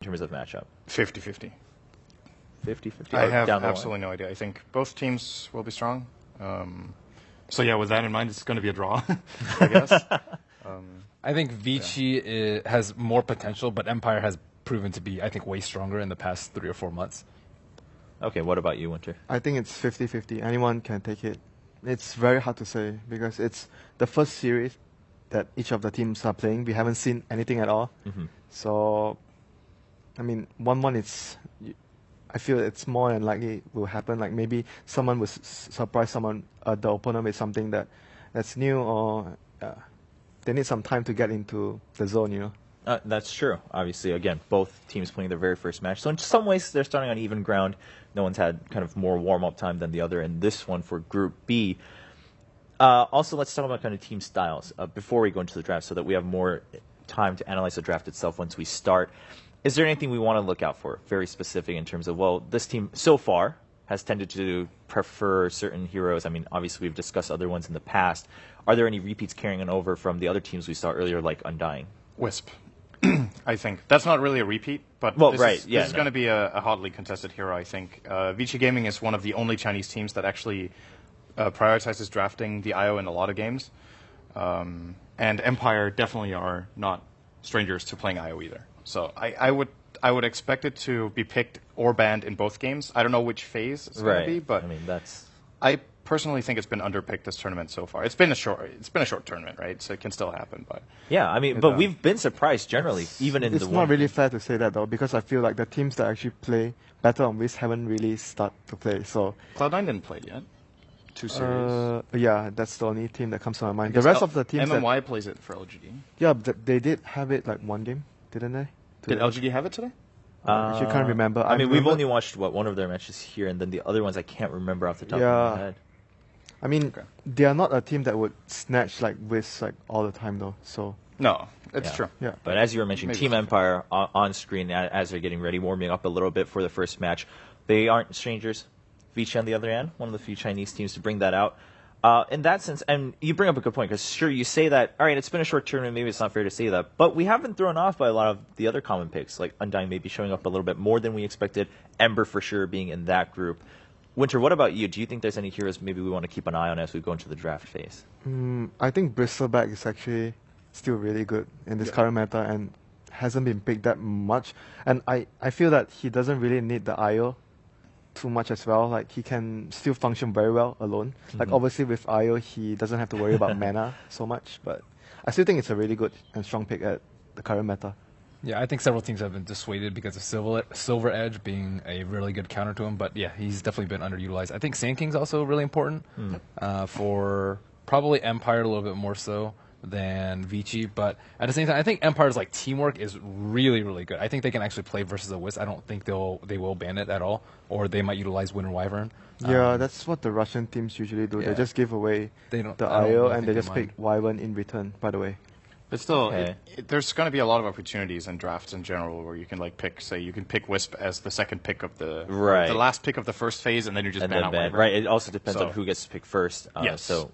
in terms of matchup? 50-50. 50-50? I have absolutely no idea. I think both teams will be strong. So yeah, with that in mind, it's going to be a draw, I guess. I think Vici has more potential, but Empire has proven to be, I think, way stronger in the past 3 or 4 months. Okay, what about you, Winter? I think it's 50-50. Anyone can take it. It's very hard to say because it's the first series that each of the teams are playing. We haven't seen anything at all. Mm-hmm. So, I mean, 1-1, I feel it's more than likely will happen. Like maybe someone will surprise the opponent with something that's new, or they need some time to get into the zone, you know. That's true. Obviously, again, both teams playing their very first match. So in some ways, they're starting on even ground. No one's had kind of more warm-up time than the other in this one for Group B. Also, let's talk about kind of team styles before we go into the draft so that we have more time to analyze the draft itself once we start. Is there anything we want to look out for, very specific in terms of, well, this team so far has tended to prefer certain heroes. I mean, obviously, we've discussed other ones in the past. Are there any repeats carrying on over from the other teams we saw earlier, like Undying? Wisp. I think. That's not really a repeat, but this is going to be a hotly contested hero, I think. Vici Gaming is one of the only Chinese teams that actually prioritizes drafting the IO in a lot of games. And Empire definitely are not strangers to playing IO either. So I would expect it to be picked or banned in both games. I don't know which phase it's going to be, but I mean, I personally think it's been underpicked this tournament so far. It's been a short tournament, right? So it can still happen, but yeah, I mean, but we've been surprised generally, even in the. It's not really fair to say that though, because I feel like the teams that actually play better on Wisp haven't really started to play. So Cloud9 didn't play yet. 2 series. Yeah, that's the only team that comes to my mind. The rest of the teams. MMY plays it for LGD. Yeah, they did have it like one game, didn't they? Did LGD have it today? I actually can't remember. I mean, we've only watched one of their matches here, and then the other ones I can't remember off the top of my head. I mean, they are not a team that would snatch like Wisp like all the time though. So no, it's true. Yeah. But as you were mentioning, Team Empire on screen as they're getting ready, warming up a little bit for the first match. They aren't strangers. Vici on the other hand, one of the few Chinese teams to bring that out. In that sense, and you bring up a good point, because sure, you say that, all right, it's been a short tournament, maybe it's not fair to say that, but we have been thrown off by a lot of the other common picks, like Undying maybe showing up a little bit more than we expected, Ember for sure being in that group. Winter, what about you? Do you think there's any heroes maybe we want to keep an eye on as we go into the draft phase? I think Bristleback is actually still really good in this current meta and hasn't been picked that much. And I feel that he doesn't really need the IO too much as well. Like he can still function very well alone. Like obviously with IO he doesn't have to worry about mana so much, but I still think it's a really good and strong pick at the current meta. Yeah, I think several teams have been dissuaded because of Silver Edge being a really good counter to him. But yeah, he's definitely been underutilized. I think Sand King's also really important for probably Empire a little bit more so than Vici. But at the same time, I think Empire's like teamwork is really, really good. I think they can actually play versus a Wisp. I don't think they will ban it at all, or they might utilize Winter Wyvern. Yeah, that's what the Russian teams usually do. Yeah. They just give away the IO and they just pick Wyvern in return, by the way. But still, there's going to be a lot of opportunities in drafts in general where you can like pick, say, you can pick Wisp as the second pick of the last pick of the first phase, and then you just ban out Wyvern. Right. It also depends on who gets to pick first. Yes. So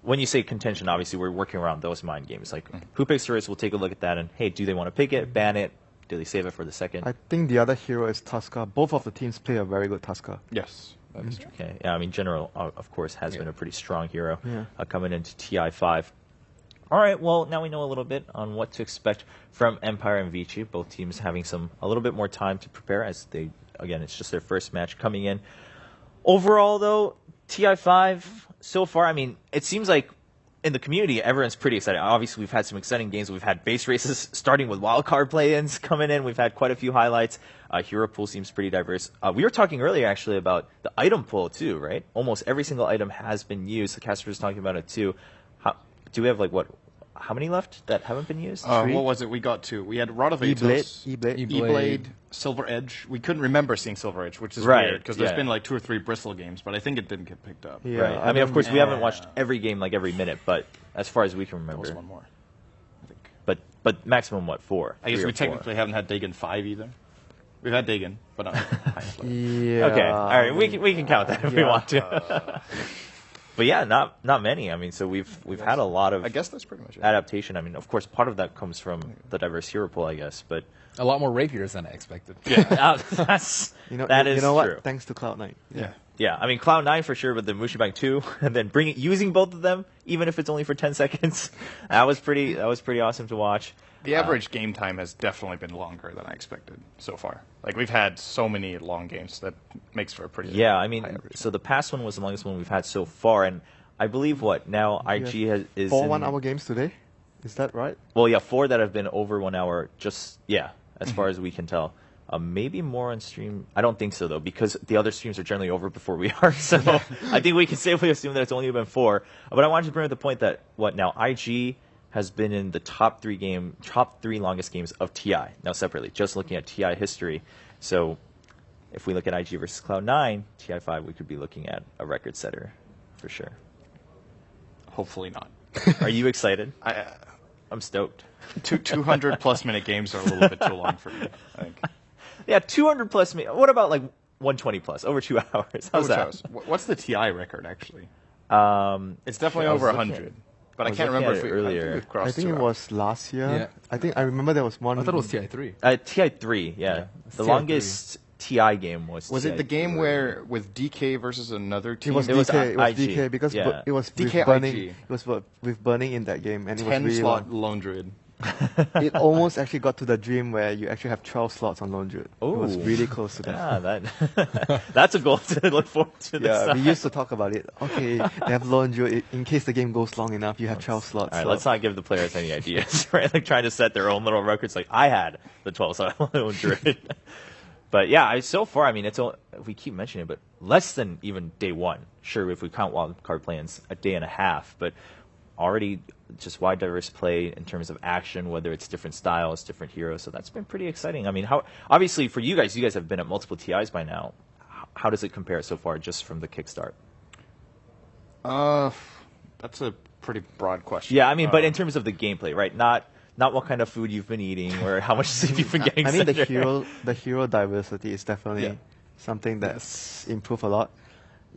when you say contention, obviously we're working around those mind games. Like who picks first? We'll take a look at that, and hey, do they want to pick it, ban it? Do they save it for the second? I think the other hero is Tusker. Both of the teams play a very good Tusker. Yes. That is true. Okay. Yeah. I mean, General, of course, has been a pretty strong hero coming into TI5. All right, well, now we know a little bit on what to expect from Empire and Vici, both teams having a little bit more time to prepare as they, again, it's just their first match coming in. Overall, though, TI5, so far, I mean, it seems like in the community, everyone's pretty excited. Obviously, we've had some exciting games. We've had base races starting with wildcard play-ins coming in. We've had quite a few highlights. Hero pool seems pretty diverse. We were talking earlier, actually, about the item pool, too, right? Almost every single item has been used. The Casper was talking about it, too. Do we have, like, how many left that haven't been used? What was it? We got 2. We had Rod of Atos, E-Blade, Silver Edge. We couldn't remember seeing Silver Edge, which is weird, because there's been like 2 or 3 Bristle games, but I think it didn't get picked up. Yeah, right. I mean, of course, we haven't watched every game like every minute, but as far as we can remember. There was one more, I think. But maximum, what, 4? I guess we technically haven't had Dagon 5 either. We've had Dagon, but not Yeah. Okay, all right, we can count that if we want to. But yeah, not many. I mean, so we've had a lot of. I guess that's pretty much it. Adaptation. I mean, of course, part of that comes from the diverse hero pool, I guess, but a lot more rapiers than I expected. Yeah, that's that is what? true. Thanks to Cloud9. Yeah, I mean Cloud9 for sure, but the Mushibang 2, and then using both of them, even if it's only for 10 seconds, that was pretty awesome to watch. The average game time has definitely been longer than I expected so far. Like, we've had so many long games that makes for a pretty I mean, so the past one was the longest one we've had so far, and I believe now IG is 4 1-hour games today. Is that right? Well, yeah, 4 that have been over 1 hour. As far as we can tell. Maybe more on stream. I don't think so, though, because the other streams are generally over before we are. So I think we can safely assume that it's only been 4. But I wanted to bring up the point that, IG has been in the top 3 longest games of TI. Now, separately, just looking at TI history. So if we look at IG versus Cloud9, TI5, we could be looking at a record setter for sure. Hopefully not. Are you excited? I'm stoked. 200-plus minute games are a little bit too long for me, I think. Yeah, 200-plus minutes. What about, 120-plus, over 2 hours? How's that? What's the TI record, actually? It's definitely over 100. But I can't remember if we earlier. I think it was last year. Yeah. I remember there was one. I thought it was TI3. TI3, yeah. The longest TI game was. Was it the game where with DK versus another team? It was DK because it was DK with burning. It was with burning in that game, and it was really 10-slot Lone Druid. It almost actually got to the dream where you actually have 12 slots on Lone Druid. It was really close to that. Yeah, that's a goal to look forward to. Yeah, we used to talk about it. Okay, they have Lone Druid. In case the game goes long enough, you have 12 slots. All right, let's not give the players any ideas, right? Like trying to set their own little records. Like I had the 12 slot Lone Druid. But yeah, so far, I mean, we keep mentioning it, but less than even day 1. Sure, if we count wildcard plans, a day and a half, but already just wide diverse play in terms of action, whether it's different styles, different heroes. So that's been pretty exciting. I mean, obviously for you guys have been at multiple TIs by now. How does it compare so far just from the kickstart? That's a pretty broad question. Yeah, I mean, but in terms of the gameplay, right? Not what kind of food you've been eating or how much sleep you've been getting. I mean, the hero diversity is definitely something that's improved a lot.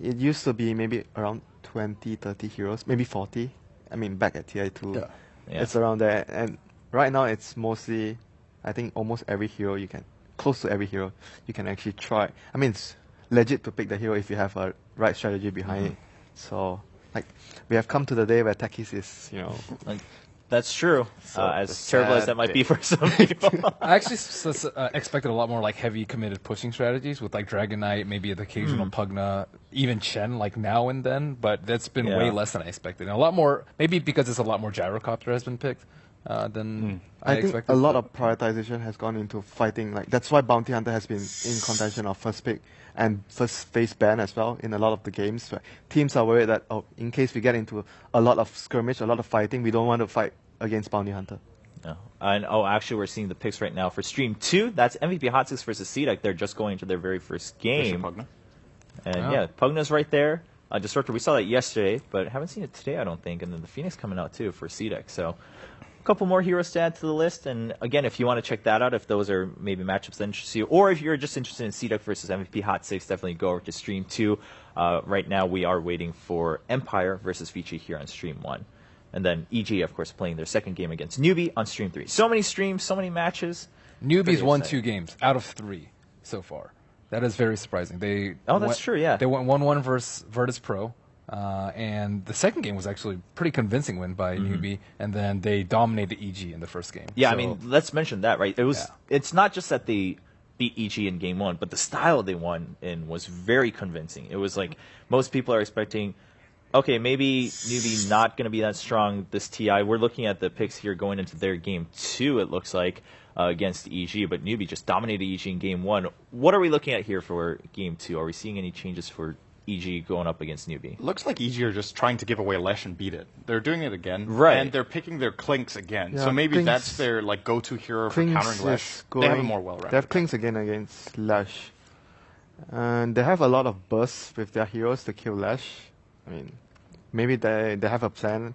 It used to be maybe around 20, 30 heroes, maybe 40. I mean, back at TI2, it's around there. And right now, it's mostly, I think, almost every hero close to every hero, you can actually try. I mean, it's legit to pick the hero if you have a right strategy behind it. So, we have come to the day where Takis is, That's true. So as terrible as that might be for some people. I actually expected a lot more heavy committed pushing strategies with Dragon Knight, maybe the occasional Pugna, even Chen now and then, but that's been way less than I expected. And a lot more, maybe because it's a lot more Gyrocopter has been picked than I expected. I think a lot of prioritization has gone into fighting. That's why Bounty Hunter has been in contention of first pick and first phase ban as well in a lot of the games. Teams are worried that, in case we get into a lot of skirmish, a lot of fighting, we don't want to fight against Bounty Hunter. No. And actually, we're seeing the picks right now for Stream 2. That's MVP Hot 6 versus CDEC. They're just going into their very first game. Pugna. And Pugna's right there. Disruptor, we saw that yesterday, but haven't seen it today, I don't think. And then the Phoenix coming out, too, for CDEC. So a couple more heroes to add to the list. And again, if you want to check that out, if those are maybe matchups that interest you, or if you're just interested in CDEC versus MVP Hot 6, definitely go over to Stream 2. Right now, we are waiting for Empire versus Vici here on Stream 1. And then EG, of course, playing their second game against Newbie on Stream 3. So many streams, so many matches. Newbie's won 2 games out of 3 so far. That is very surprising. That's true, yeah. They went 1-1 versus Virtus Pro. And the second game was actually a pretty convincing win by Newbie. And then they dominated EG in the first game. Yeah, I mean, let's mention that, right? It's not just that they beat EG in game 1, but the style they won in was very convincing. It was most people are expecting, okay, maybe Newbie not going to be that strong this TI. We're looking at the picks here going into their game 2, it looks like, against EG, but Newbie just dominated EG in game 1. What are we looking at here for game 2? Are we seeing any changes for EG going up against Newbie? Looks like EG are just trying to give away Lesh and beat it. They're doing it again. Right. And they're picking their Clinks again. Yeah, so maybe Clinks, that's their go-to hero for countering Lesh. They have a more well-rounded. They have Clinks again against Lash. And they have a lot of bursts with their heroes to kill Lash. I mean, maybe they have a plan.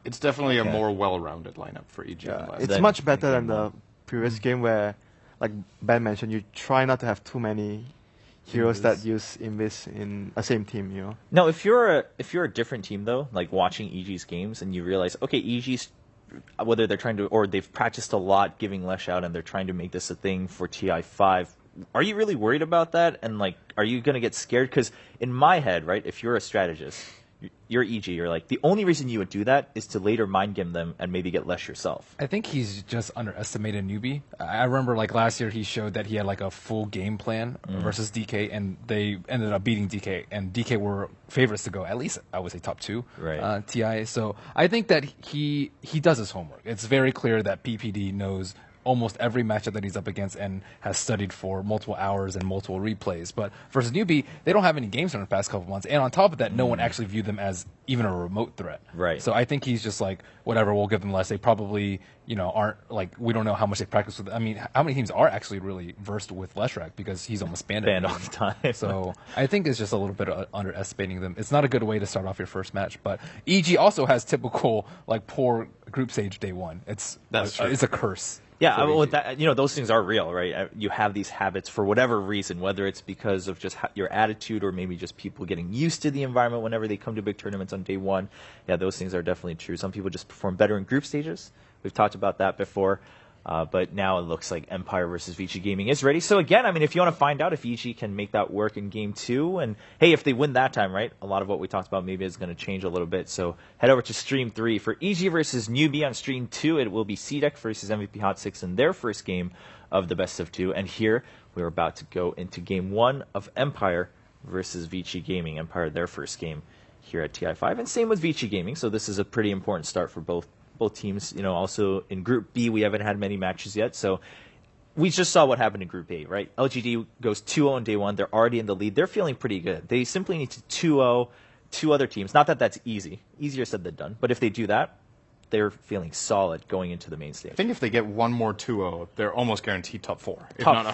It's definitely a more well-rounded lineup for EG. Yeah, it's much better than the previous game where, like Ben mentioned, you try not to have too many heroes that use Invis in a same team, you know. Now, if you're a different team though, like watching EG's games, and you realize, okay, EG's whether they're trying to or they've practiced a lot giving Lesh out, and they're trying to make this a thing for TI5. Are you really worried about that? And like, are you gonna get scared? Because in my head, right, if you're a strategist, you're EG, you're like, the only reason you would do that is to later mind game them and maybe get Lesh yourself. I think he's just underestimated newbie. I remember like last year he showed that he had like a full game plan versus DK, and they ended up beating DK, and DK were favorites to go at least, I would say, top 2 TI. So I think that he does his homework. It's very clear that PPD knows almost every matchup that he's up against and has studied for multiple hours and multiple replays. But versus newbie, they don't have any games in the past couple months. And on top of that, no one actually viewed them as even a remote threat. Right. So I think he's just like, whatever, we'll give them less. They probably, aren't like, we don't know how much they practice with. I mean, how many teams are actually really versed with Leshrac, because he's almost banned all the time. So I think it's just a little bit of underestimating them. It's not a good way to start off your first match. But EG also has typical like poor group stage day one. It's a curse. Yeah, well, those things are real, right? You have these habits for whatever reason, whether it's because of just your attitude or maybe just people getting used to the environment whenever they come to big tournaments on day one. Yeah, those things are definitely true. Some people just perform better in group stages. We've talked about that before. But now it looks like Empire versus Vici Gaming is ready. So again, I mean, if you want to find out if EG can make that work in Game 2, and hey, if they win that time, right, a lot of what we talked about maybe is going to change a little bit. So head over to Stream 3. For EG versus Newbie on Stream 2, it will be CDEC versus MVP Hot 6 in their first game of the best of 2. And here, we're about to go into Game 1 of Empire versus Vici Gaming. Empire, their first game here at TI5. And same with Vici Gaming, so this is a pretty important start for both teams. Also in Group B, we haven't had many matches yet, so we just saw what happened in Group A, right? LGD goes 2-0 on day one. They're already in the lead. They're feeling pretty good. They simply need to 2-0 two other teams. Not that that's easy. Easier said than done. But if they do that, they're feeling solid going into the main stage. I think if they get one more 2-0, they're almost guaranteed top 4. Top